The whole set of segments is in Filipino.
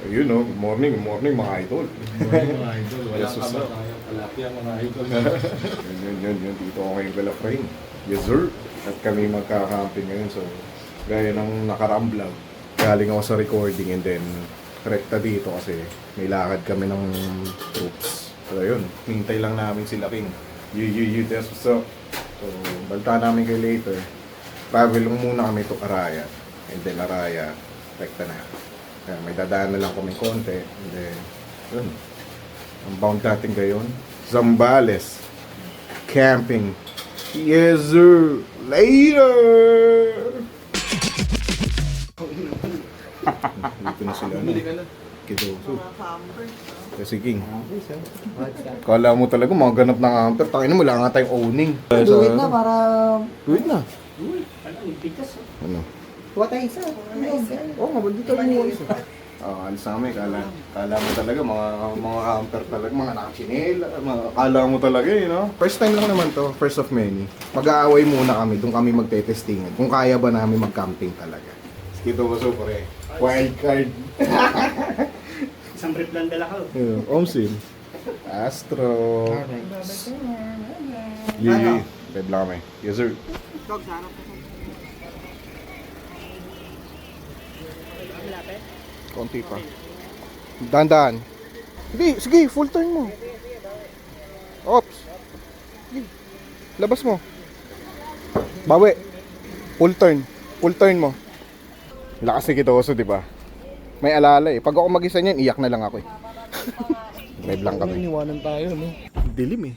Ayun no, good morning mga idol. Morning mga idol. Wala Yes, ka sir. ba tayo kalapya mga idol? Yun. Dito ako ngayon kala frame. Yes sir. At kami magkakamping ngayon. So, gaya ng nakaraang vlog, galing ako sa recording and then rekta dito kasi may lakad kami ng troops. So, ayun. Hintay lang namin sila King. That's what's up. So, balta namin kayo later. Travel lang muna kami to Araya. And then Araya, rekta na. Kaya may dadaan na lang kami konti. And then, yun. Ang bound natin ngayon, Zambales. Camping. Yes, sir. Later! Dito na sila. Bumili ka na. Kidoso. Kasi King. Kala mo talaga mga ganap na camper. Takin mo, wala nga tayong owning. Do it na para... Do it na. Ano, ibigas. Ano? Kuha tayo isa. Oo, oh, dito lang mo isa. Alis namin, kala mo talaga, mga camper talaga, mga nakachinela, kala mo talaga First time lang naman to, first of many. Mag-aaway muna kami, doon kami magte-testingan, kung kaya ba namin mag-camping talaga. Dito ko pre, wild card. Isang brief lang dala ka. Omsin. Astro. Yeah, bed lang kami. Yes sir. Konti pa. Dahan-dahan. Sige, full turn mo. Ops. Sige. Labas mo. Bawi. Full turn. Full turn mo. Lakas ni Kitoso, di ba? May alala eh. Pag ako mag-isa niyan, iyak na lang ako eh. Live lang kami. Iniwanan tayo, no? Dilim eh.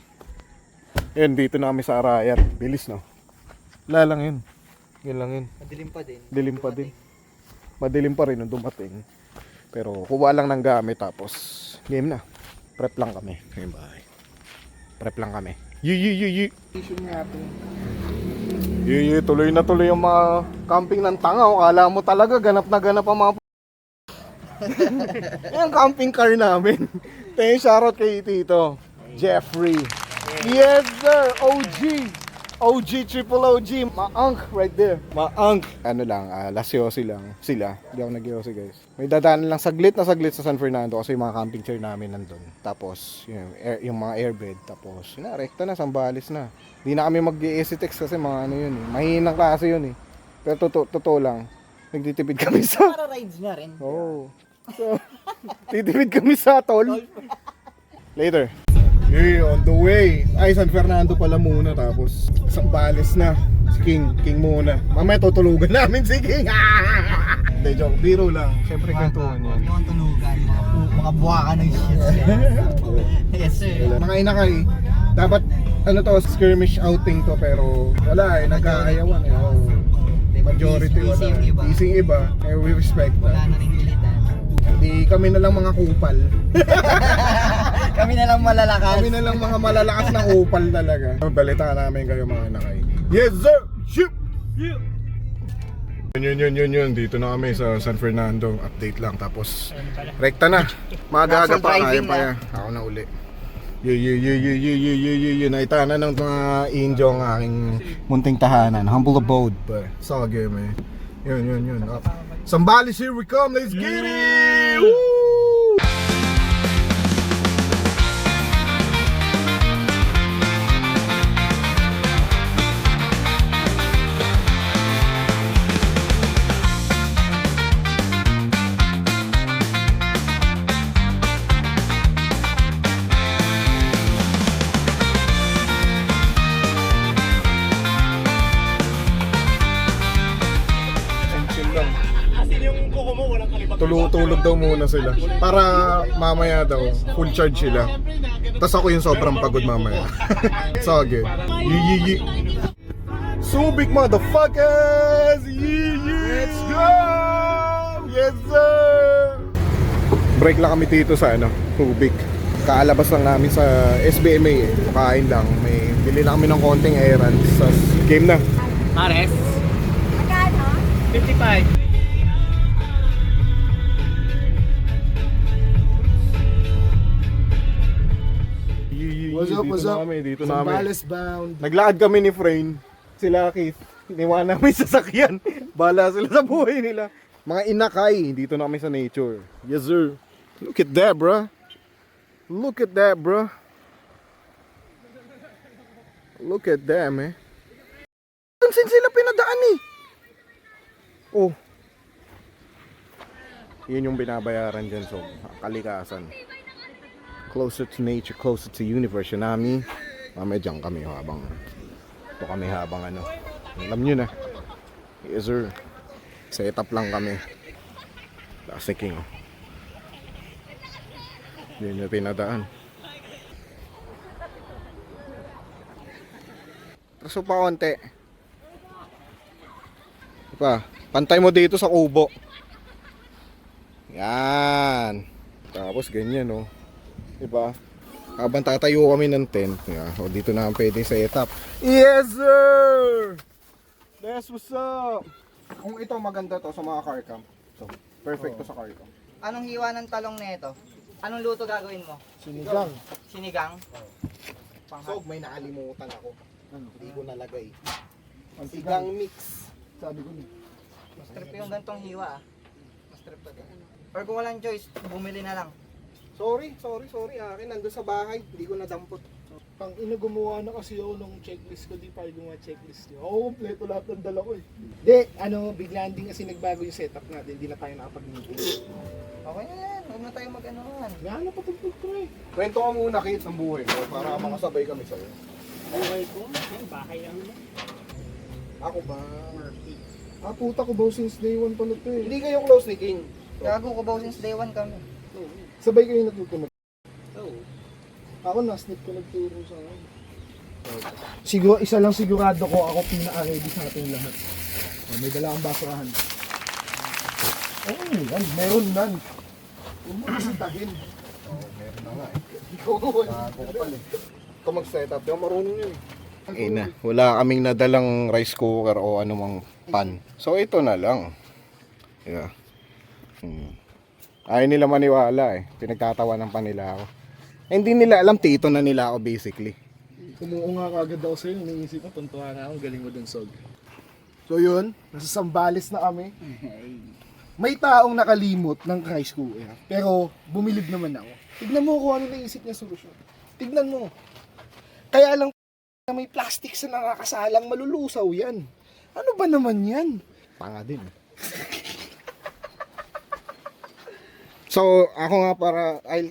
Yan, dito na kami sa Arayat. Bilis, no? Wala lang yun. Yun lang yun. Madilim pa din. Dilim pa din. Madilim pa rin nung dumating. Pero kuha lang ng gamit tapos game na. Prep lang kami. Ngayon bahay. Prep lang kami. Tuloy na tuloy yung mga camping ng tanga. Kala mo talaga ganap na ganap ang mga yung camping car namin. Thank you, shoutout kay Tito Jeffrey. Yes sir, OG, triple OG, maangk right there. Maangk. Ano lang, lasyosi lang sila. Hindi ako nagyosi guys. May dadaanan lang saglit sa San Fernando kasi yung mga camping chair namin nandun. Tapos yung mga airbed. Tapos rekta na, Sambales na. Hindi na kami mag-EasyTex kasi mga ano yun eh. Mahinang klase yun eh. Pero totoo lang, nagtitipid kami sa... Para rides na rin. Oo. So, titipid kami sa tol. Later. Yeah, on the way. Ay, San Fernando pala muna. Tapos, Sambales na. Si King muna. Mamaya tutulugan namin si King. Hindi, joke. Biro lang. Siyempre, kwentuhan yan. Huwag yung tulugan. Mga buwaka ng shit. Yes sir. Mga inakay, dapat, ano to, skirmish outing to. Pero, wala eh. Nagkaayawan eh. Oh. Majority wala. Busy yung iba. Busy yung iba. Eh, we respect Wala that. na rin pilitan. Hindi, kami na lang mga kupal. Kami na lang malalakas. Kami na lang mga malalakas na upal talaga. Balita namin kayo mga nakay. Yes sir! Shoot! Yeah! Yun. Dito na kami sa San Fernando. Update lang. Tapos, rekta na. Maaga-aga pa. Kaya pa yan. Ako na uli. Naita na ng mga Indio ang aking munting tahanan. Humble abode. But, it's all good, man. Yun. Up. Sambales, here we come. Let's get it! Woo! Tulog daw muna sila. Para mamaya daw, full charge sila. Tapos ako yung sobrang pagod mamaya. It's all good. Yee. Subic motherfuckers! Yee! Let's go! Yes sir! Break lang kami dito sa Subic. Kaalabas lang namin sa SBMA eh. Kain lang. May bili na kami ng konting errands. So, game na. Pares? Magkano? 55. What's up? Dito namin. Sambales bound. Naglakad kami ni Frain. Sila Keith. Iniwan namin sa sasakyan. Bala sila sa buhay nila. Mga inakay, dito na kami sa nature. Yes sir. Look at that, bruh. Look at that, bruh. Look at that, man. Saan sila pinadaan eh? Oh. Yun yung binabayaran dyan, so kalikasan. Closer to nature, closer to universe. Yun namin. Mamaya dyan kami habang ito kami habang ano. Alam nyo na. Yes sir. Set up lang kami. Last king. Yun yung pinadaan. Traso pa konti. Pa, pantay mo dito sa kubo. Yan. Tapos ganyan, oh. Diba? Habang tatayo kami ng tent, o dito na ang pwede set up. Yes, sir! That's what's up! Kung ito maganda to sa mga car camp. So, perfect to sa car camp. Anong hiwa ng talong nito? Anong luto gagawin mo? Sinigang. Sinigang? So, may naalimutan ako. Hindi ko nalagay. Ang sigang mix. Sabi ko niya. Mas trip yung gantong hiwa ah. Mas trip talaga. Or kung walang choice, bumili na lang. Sorry. Akin nandun sa bahay. Hindi ko nadampot. Pang ina gumawa na kasi ako ng checklist ko, di pa gumawa checklist niyo. Oo, kompleto lahat ng dala ko eh. Hindi, biglaan din kasi nagbago yung setup natin, hindi na tayo nakapag-meeting. Okay na yan, huwag na tayo mag-anuhan. Gano'n patugtog ko eh. Kwento ka muna, Kate, ng buhay mo para makasabay kami sa'yo. Buhay ko, yan, bahay lang naman. Ako ba? Puta ko ba since day 1 pala to eh. Hindi kayo close ni King. Gago ko ba since day 1 kami? Sabay kayo natuto mag... Oo. Ako na-snip ko nagturo sa akin. Siguro, isa lang sigurado ko ako pinaka-ready sa ating lahat. May dala kang basurahan. Oo, yan. Meron nan. Huwag mo kasi tahin. Meron na nga Ikaw ko eh. Ako ka pala. Ito mag-setup, di ako marunong yun wala kaming nadalang rice cooker o anumang pan. So ito na lang. Yeah. Ayaw nila maniwala eh. Pinagtatawanan pa nila ako. Hindi nila alam, tito na nila ako basically. Umuo nga kagad ako sa'yo, iniisip ko, tuntua nga ako, galing mo dun, Sog. So yun, nasa Sambales na kami. May taong nakalimot ng rice cooker, pero bumilib naman ako. Tignan mo kung ano naisip niya solusyon. Tignan mo. Kaya lang na may plastic sa nakakasalang, malulusaw yan. Ano ba naman yan? Tanga din. So, ako nga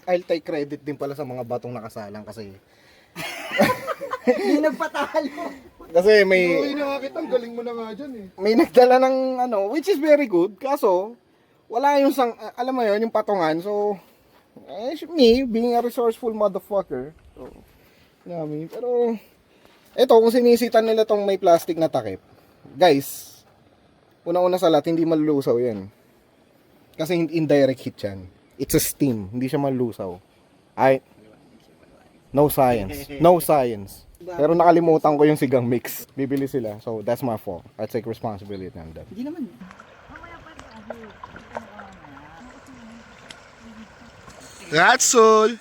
I'll take credit din pala sa mga batong nakasalang kasi Hindi nagpatalo. kasi Uy, nakakita, ang galing mo na nga dyan eh. may nagdala ng ano, which is very good. Kaso, wala yung alam mo yun, yung patungan. So, me, being a resourceful motherfucker. So, namin. Pero, eto, kung sinisitan nila tong may plastic na takip, guys, una-una sa lahat, hindi malulusaw yan. Kasi indirect heat yan. It's a steam, hindi siya malulusaw. No science. No science. Pero nakalimutan ko yung sigang mix. Bibili sila. So, that's my fault. I take responsibility on that. Hindi naman. Ratsol!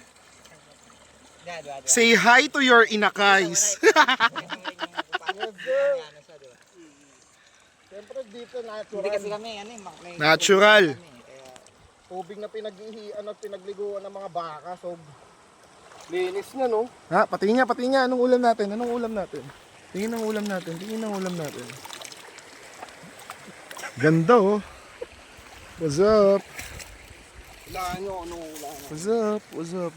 Say hi to your inakays. Siyempre dito Hindi kasi kami, may... Natural. Tubig na pinag-ihian at pinagliguan ng mga baka. So, linis na, no? Ha, pati nga. Anong ulam natin? Tingin ang ulam natin. Ganda oh. What's up? Wala nyo, anong ulan. What's up?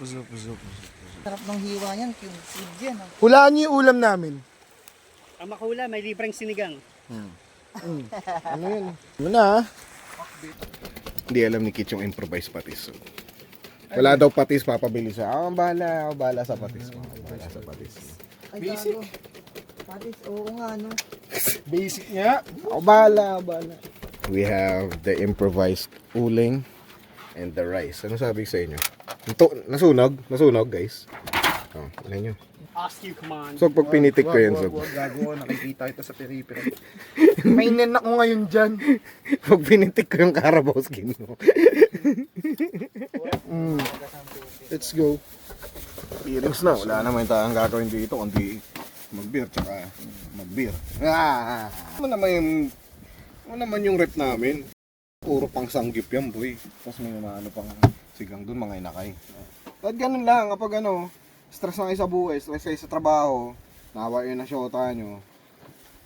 Sarap ng hiwa yan, cube yan. Ah. Hulaan niyo yung ulam namin. Ang makahula, may libreng sinigang. Ano yun? Ano na? Hindi alam ni Kit yung improvised patis. So, wala daw patis, papabili siya. Ako bahala sa patis. Ay, Basic. gago. Patis, oo nga, no? Basic nga. Ako bahala. We have the improvised uling and the rice. Ano sabi ko sa inyo? Nasunog guys. Oh, alam nyo. Ask you, come on. So, pag pinitik ko yan, so, Gago, nakikita ito sa periphery. May nenak mo ngayon dyan. pag pinitik ko yung Carabao skin mo. Let's go. Feelings na, wala naman tayong gagawin dito kundi mag-beer tsaka mag-beer. Ano naman yung rep namin? Puro pang sanggip yan, boy. Tapos may ano pang sigang dun, mga inakay. At ganun lang, kapag stress na kayo sa buhay, stress kayo sa trabaho, nawa yun na syota nyo,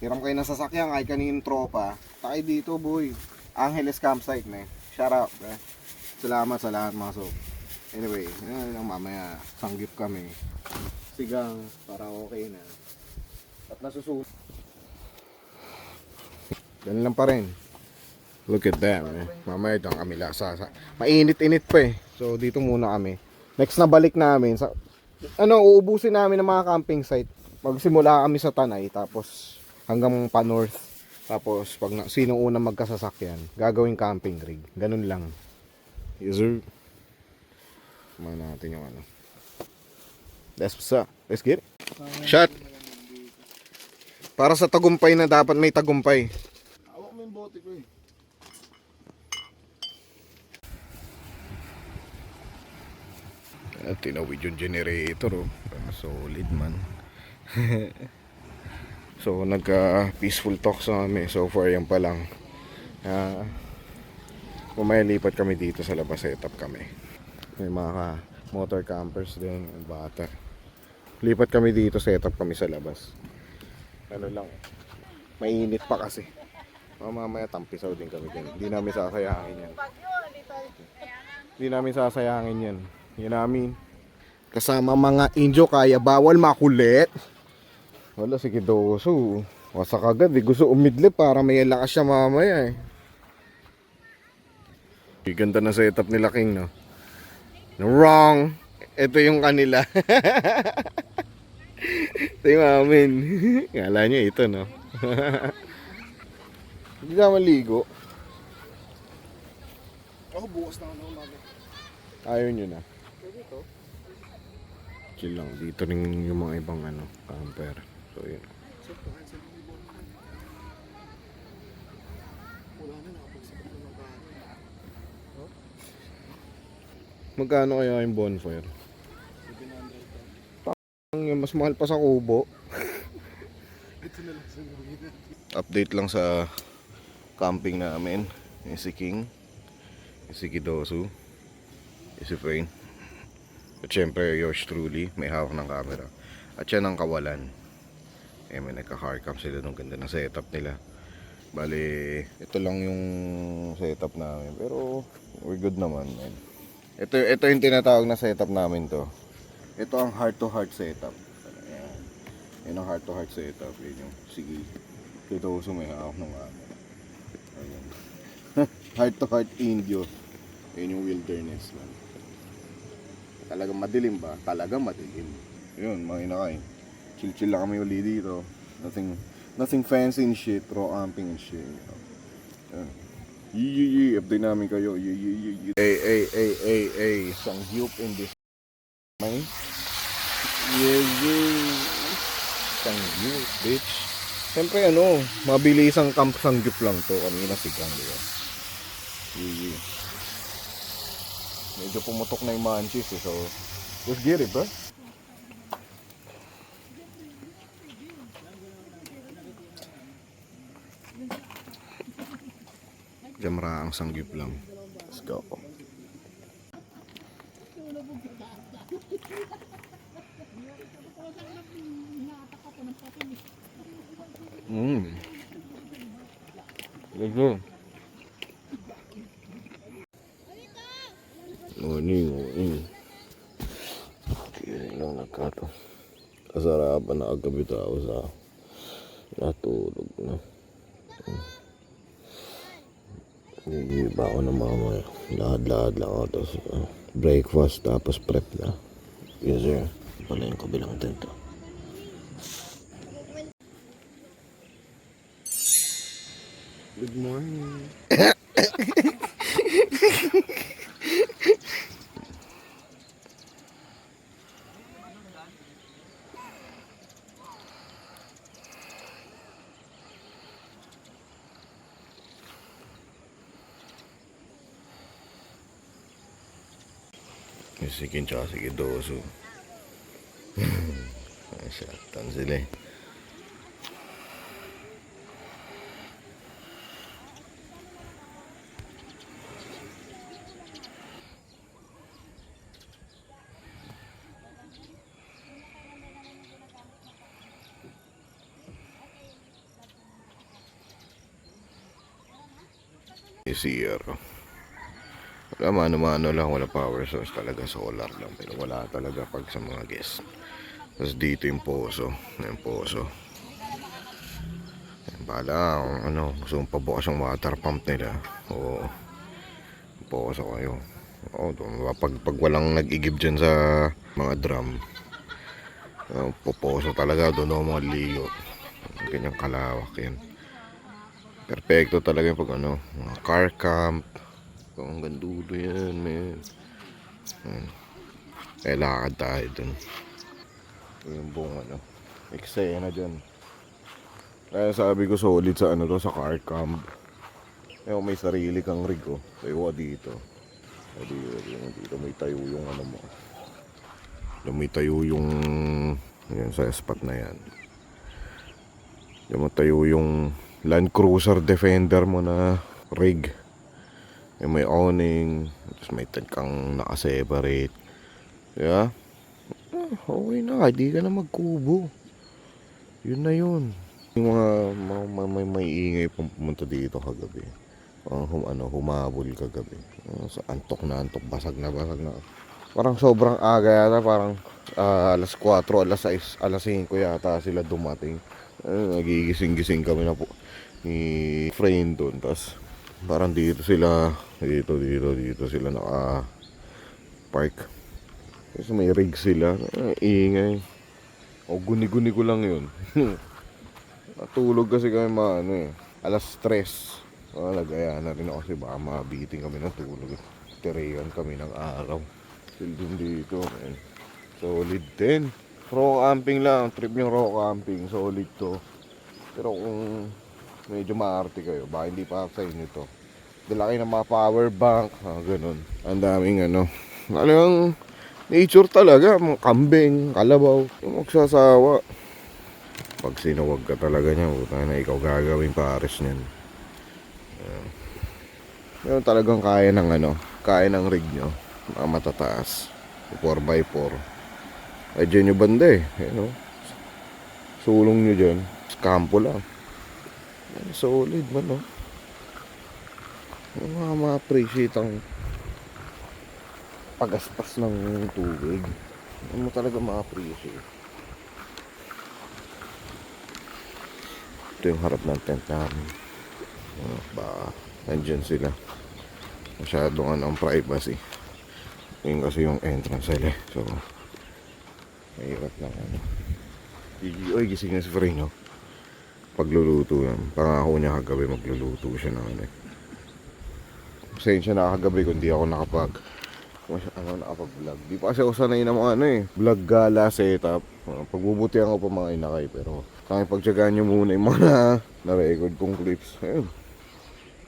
hiram kayo ng sasakyan, kahit kanino tropa, takay dito, boy. Angeles Campsite, man. Shout out, bro. Salamat sa lahat, mga sob. Anyway, yun lang, mamaya, sanggip kami. Sigang, para okay na. At nasusunod. Ganun lang pa rin. Look at that, man. Mamaya doon kami lasasa. Mainit-init pa eh. So dito muna kami. Next na balik namin sa uubusin namin ng mga camping site. Magsimula kami sa Tanay tapos hanggang pa north. Tapos pag sino unang magkasasakyan, gagawing camping rig. Ganun lang. Yes, sir. Kumain natin yung That's what's up. Let's get it. Shot. Para sa tagumpay na dapat may tagumpay. Hawak mo yung bote ko eh. Tinawid yung generator, oh. Solid man. So nagka peaceful talk sa kami. So far yan pa lang. Mamaya lipat kami dito sa labas, setup kami. May mga motor campers din, bata. Lipat kami dito, setup kami sa labas. Ano lang, mainit pa kasi. Mamaya tampisaw din kami din. Hindi namin sasayangin yan. Hindi namin sasayangin yan. Yan namin. Kasama mga injo kaya bawal makulit. Wala, sige doso. Wasak agad eh. Gusto umidlip para may lakas siya mamaya eh. Ganda na setup nila King, no? Wrong. Ito yung kanila. Ito yung amin. Kala nyo ito, no? Hindi na maligo. Ako bukas na ako umaga. Ayaw nyo na. Chill lang. Dito rin yung mga ibang camper. So yun. Wala na, nakapagsabat na ng kanin. Magkano kaya yung bonfire? 700 Mas mahal pa sa kubo. Ito na lang sa gawin. Update lang sa camping namin. Yung si King, yung si Kidosu, yung si Frayne. At syempre yours truly, may hawak ng camera. At yan ang kawalan. May nagka-car cam sila nung ganda ng setup nila. Bali, ito lang yung setup namin. Pero we're good naman, man. Ito yung tinatawag na setup namin to. Ito ang heart-to-heart setup. Ayan. Yan ang heart-to-heart setup. Yan yung sige. Kidosu may hawak ng camera. Ayan. Heart-to-heart Indio. Yan yung wilderness, man. Talagang madilim ba? Talagang madilim. Yun, mga inakay. Chill-chill lang kami uli dito. Nothing fancy and shit. Raw camping and shit. Yun. Yee. Update namin kayo. Yee. Hey. Sangyup in this. May. Yee. Sangyup, bitch. Siyempre mabilis ang camp sangyup lang to. Kanina sigang, di ba? Yee. Medyo pumutok na yung manchis eh, so let's get it, bro. Jamra ang sanggip lang. Let's go. Let's go. Morning. Kaya lang nagkato. Kasarapan na agabi tao sa natulog na. Iba ako ng mamaya. Lahad-lahad lang ako. Tapos breakfast tapos prep na. Yes sir. Pala yung kabilang tento. Good morning. Si Kin tsaka si Kidosu. Shatan sila eh. easier. Wala mano-mano lang, wala power source talaga, solar lang. Pero wala talaga pag sa mga guests. Tapos dito yung poso. Yung poso. Bala, ano, gusto mong pabukas yung water pump nila. Oo. Poso kayo. Oo, pag walang nag-igib dyan sa mga drum. Poposo talaga, doon ako mga liyo. Ganyang kalawak yan. Perfecto talaga yung pag ano, mga car camp. Ang gandulo yan, man. Kaya lakad tayo dun. Yung buong ano, eksena dyan. Kaya sabi ko solid sa ano to, sa car camp. Kaya may sarili kang rig, oh. Tayo ka dito. Dito may tayo yung ano mo. May tayo yung yan sa spot na yan. Yung tayo yung Land Cruiser Defender mo na rig. Yung may awning, tapos may tag kang nakaseparate. Yeah? Okay na, hindi ka na magkubo. Yun na yun. Yung mga may ingay pang pumunta dito kagabi. Humabol kagabi. Sa antok na antok, basag na. Parang sobrang aga yata, parang alas 4, alas 6, alas 5 yata sila dumating. Nagigising-gising kami na po ni friend doon. Tapos parang dito sila naka park. Kasi may rig sila. Ingay. Guni-guni ko lang yun. Natulog kasi kami alas 3. Nagaya na rin ako kasi baka mabiting kami ng tulog. Tirayan kami ng araw. Din dito, man. Solid din. Raw camping lang. Trip yung raw camping. Solid to. Pero kung medyo maarte kayo, baka hindi pa sa inyo to. Dala kayo ng mga power bank. Ganun. Ang daming yung nature talaga. Mga kambing, kalabaw. Yung magsasawa. Pag sinuwag ka talaga niya, buta na ikaw gagawin pares niyan. Yung talagang kaya ng rig nyo. Mga matataas. 4x4. Ay dyan yung banda eh. Sulong nyo dyan. Kampo lang. Solid man Mga ma-appreciate ang pagaspas ng tubig. Ano mo talaga ma-appreciate. Ito yung harap ng tent namin. Nandyan sila. Masyadong ang privacy. Yun kasi yung entrance nila. So mahirap lang Oy, gising na si Frey, no? Pagluluto yan. Pangako niya kagabi magluluto siya ng pasensya na kagabi kung di ako nakapag-vlog. Di pa kasi ako sanay na mga vlog gala setup. Pagbubutihan ko pa mga inakay. Pero tanging pagtsagaan nyo muna yung mga na-record kong clips. Ayun.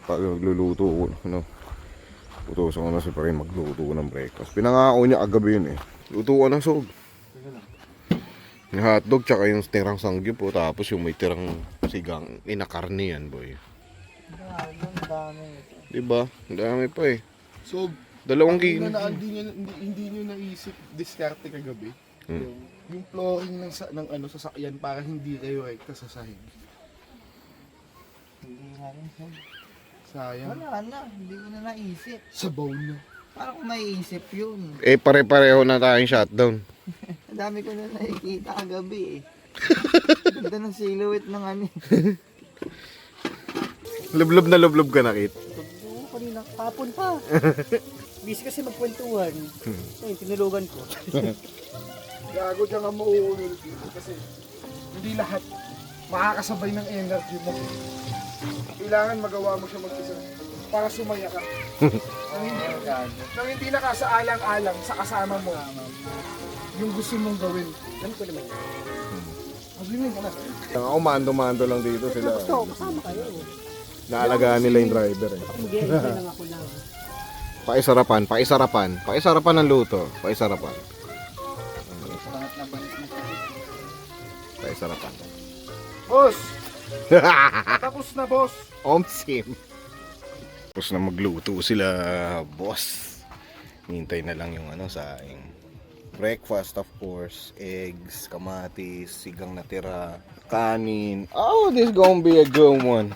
Pag magluluto ko, utusan ko na si Frey magluto ko ng breakfast. Pinangako niya kagabi yun Luto ko ng sog. Yung hotdog tsaka yung tirang sangyup po. Tapos yung may tirang sigang inakarni yan, boy. Ang dami. Diba? Ang dami pa So, Dalawang hindi nyo naisip diskarte kagabi. Yung flooring ng sasakyan para hindi kayo rekta sa sahig. Hindi na rin siya. Sayang. Wala na, hindi ko na naisip. Sabaw na. Parang kung maiisip yun. Pare-pareho na tayong shutdown. Ang dami ko na nakikita kagabi Ganda ng silhouette ng Lublob na lublob ka na, Kit. Oo, kanina, kapon pa. Busy kasi magkwentuhan. Ayun, tinulugan ko. Gago dyan ang mauulol dito kasi hindi lahat makakasabay ng energy mo. Kailangan magawa mo siya mag-isa para sumaya ka. Nang hindi nakasaalang-alang sa kasama mo yung gusto mong gawin. Alam ko naman. Maglimin ka na. Ako mando-mando lang dito sila. Gusto ko, kasama kayo. Naalagaan nila yung driver Ako mag-i-enjoy lang ako lang. Paisarapan ng luto. Paisarapan. Boss! Tapos na, boss! Omsim. Tapos na magluto sila, boss. Hintay na lang yung saing. Breakfast, of course. Eggs, kamatis, sigang na tira, kanin. Oh, this gonna be a good one.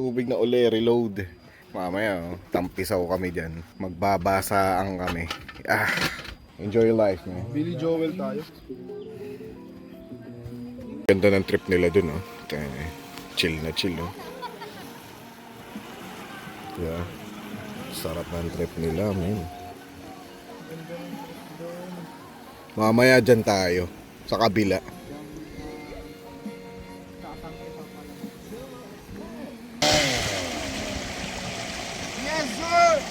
Tubig na uli, reload. Mamaya, tampisaw kami dyan. Magbabasaan kami. Enjoy your life, man. Billy Joel tayo. Ganda ng trip nila dun, oh. Chill na chill, oh. Yeah. Sarap ng trip nila, man. Mamaya dyan tayo. Sa kabila. Yes, sir!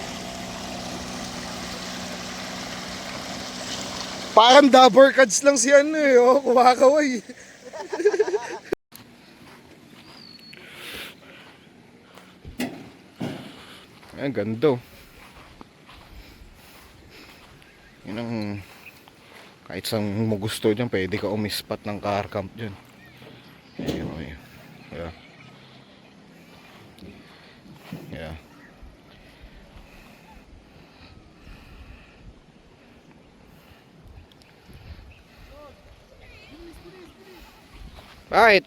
Parang dabber cards lang si ano eh, oh, kumakaway. Ayan, ganda. Yun ang... Kahit saan mo gusto dyan, pwede ka umispat ng car camp dyan. Ayun, ayun. Yeah. Yeah. Bakit?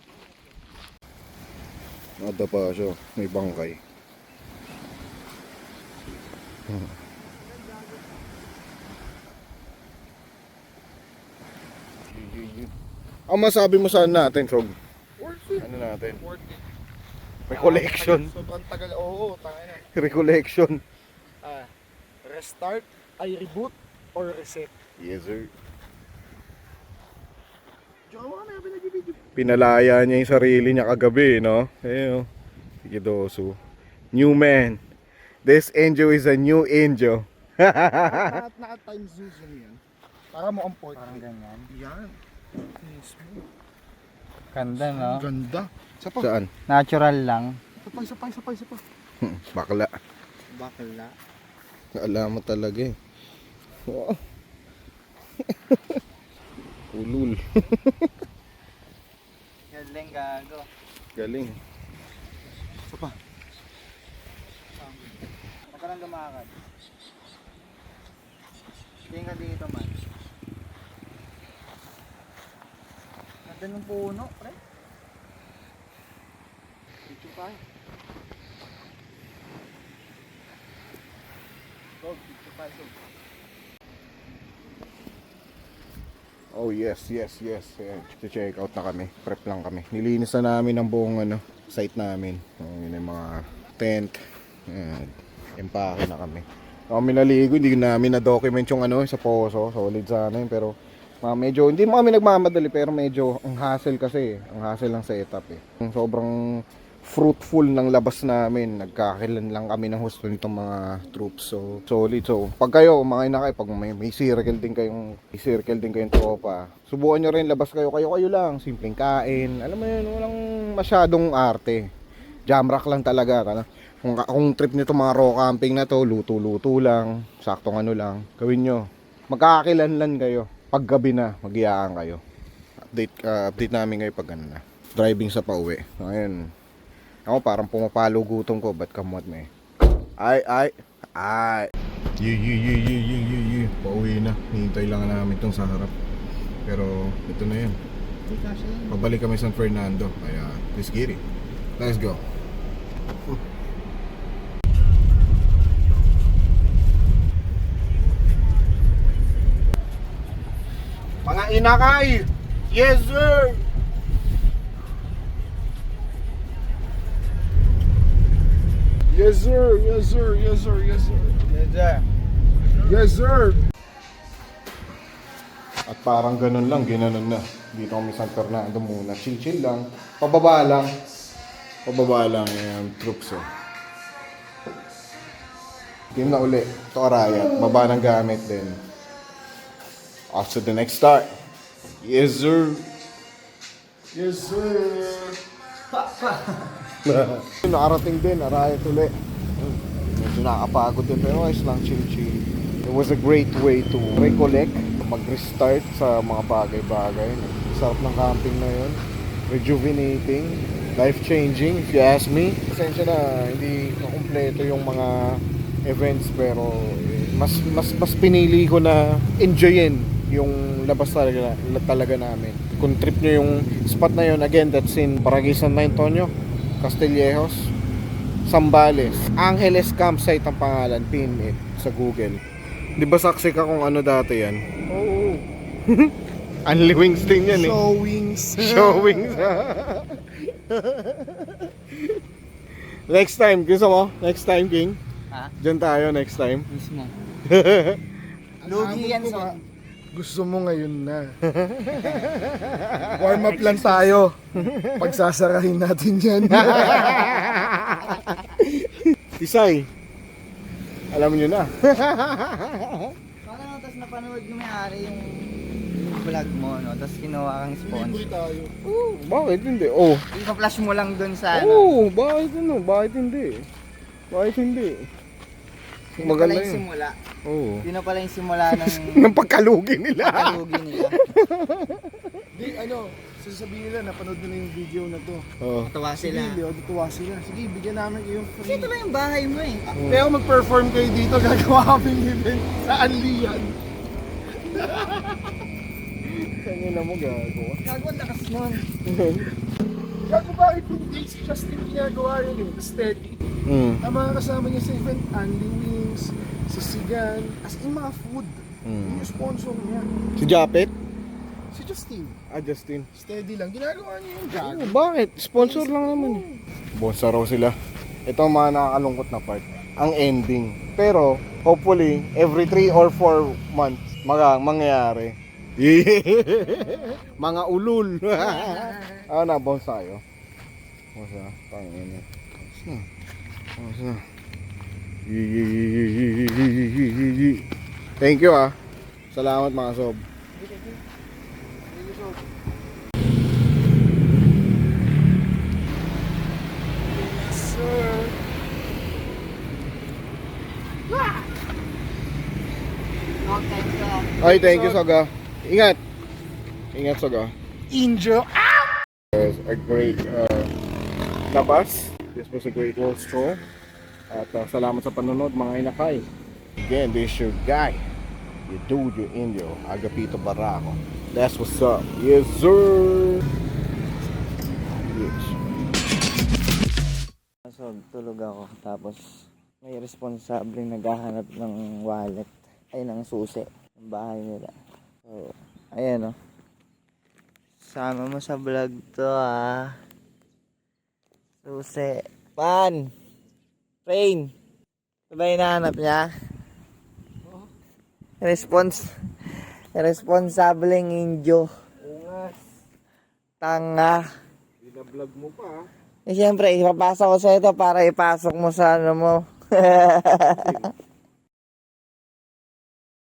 Nada pa siya. May bangkay. Ang masabi mo saan natin, Frog? Worth it. Ano natin? Worth it. Recollection. Sobrang tagal. Oo, tangin na. Recollection. Restart, ay reboot, or reset. Yes, sir. Jowa na, pinag-video. Pinalaya niya yung sarili niya kagabi, no? Ayun. Sige, Doso. New man. This angel is a new angel. Naka-time zoom yan. Para mo ang portrait. Parang ganyan. Yan. Mismo. Ganda, no? Ganda. Isa pa. Saan? Natural lang. Isa pa. Bakla. Bakla. Alam mo talaga eh. Wow. Ulul. Galing, gago. Galing. Isa pa. Huwag ka nang lumakad. Tingin ka dito, man. Ganda ng puno, pre. Picture tayo. Picture tayo. Oh yes. Ayan. Check out na kami. Prep lang kami. Nilinis na namin ang buong site namin. Yun yung mga tent. Ayan. Empake na kami. Kami naligo, hindi namin na-document yung sa poso. Solid sana yun. Pero medyo, hindi mo kami nagmamadali. Pero medyo ang hassle kasi. Ang hassle ng setup eh. Sobrang fruitful ng labas namin. Nagkakilan lang kami ng husto nitong mga troops. So, solid. So, pag kayo, mga ina kayo, pag may circle din kayong tropa, subukan nyo rin, labas kayo lang. Simpleng kain. Alam mo yun, walang masyadong arte. Jamrock lang talaga. Kung trip nito mga raw camping na to, luto-luto lang. Saktong lang. Gawin nyo. Magkakakilanlan kayo. Pag gabi na, mag-iyaan kayo. Update namin kayo pag na. Driving sa pauwi. Ngayon, ako parang pumapalo gutom ko, ba't kamot na eh. Ay. Pauwi na. Hintay lang namin itong sa harap. Pero ito na yan. Pabalik kami San Fernando. Kaya, let's get it. Let's go. Mga inakay! Yes, sir! Yes, sir! At parang ganun lang, ginanon na. Dito kami San Fernando muna. Chill lang. Pababa lang. Yung troops oh. Team na uli. Ito Arayat. Baba ng gamit din. Off to the next start. Yes, sir. Nakarating din, Arayat uli. Medyo nakapagod din pero ayos lang, chill. It was a great way to recollect, mag-restart sa mga bagay-bagay. Sarap ng camping na yun. Rejuvenating, life-changing if you ask me. Pasensya na, hindi kumpleto yung mga events pero mas pinili ko na enjoyin yung labas talaga namin. Kung trip nyo yung spot na yun, again, that's in Barangay San Antonio, Castillejos. Sambales. Angeles Campsite ang pangalan. Pin it sa Google. Di ba saksi ka kung ano dati yan? Oo. Unli wings din yan eh. Showings. Showings. Next time, gusto mo? Next time, King? Ha? Diyan tayo next time. Mismo. Lugi yan, so. Gusto mo ngayon na. Warm up lang tayo. Pagsasarahin natin yan. Isay, alam nyo na. Parang tapos napanood yung may-ari yung vlog mo, no? Tapos kinuha kang sponsor. Libre tayo. Bakit hindi? Oh. I-flash mo lang dun sa Oo, bakit ano? Bakit hindi? Bakit hindi? Yun Maganda pala yung yun. simula. Oo. Yun na pala yung simula ng Ng pagkalugi nila. pagkalugi nila. Di, sasabihin nila, napanood nila yung video na to. Oo. Tawa Sige, sila. Leo, tutuwa sila. Sige, bigyan namin kayong Kasi free. ito lang yung bahay mo eh. Pero mag-perform kayo dito, gagawa kaming event sa Anlian. Kanya na mo gago. Gago ang lakas nun. Gago bakit hindi si Justin ginagawa yun eh? Steady. Ang mga kasama niya sa event, Andy Wings, si Sigan, as in mga food. Yun yung sponsor niya. Si Japet? Si Justin. Justin. Steady lang. Ginagawa niya yung gago. Bakit? Sponsor lang naman. Bonsa raw sila. Ito ang mga nakakalungkot na part. Ang ending. Pero, hopefully, every 3 or 4 months, mangyayari. Mga ulul. Na-bounce tayo. Bounce na. Tangin na. Bounce na. Thank you Salamat mga sob. Okay, so. Ay, thank you Soga. Ingat. Ingat Soga. Injo. Was a great labas. This was a great world stroll. At salamat sa panonood mga inakay. Again, this is your guy. Your dude, your Indio. Agapito Barraco. That's what's up. Yes, sir. Yes. So, tulog ako. Tapos, may responsableng naghahanap ng wallet. Ay, ng susi. Ng bahay nila. So, ayan Sama mo sa vlog to Susi. Pan! Rain! Ito ba hinahanap niya? Responsableng indio. Tanga. Binablog mo pa Eh, siyempre, ipapasok ko sa ito para ipasok mo sa ano mo.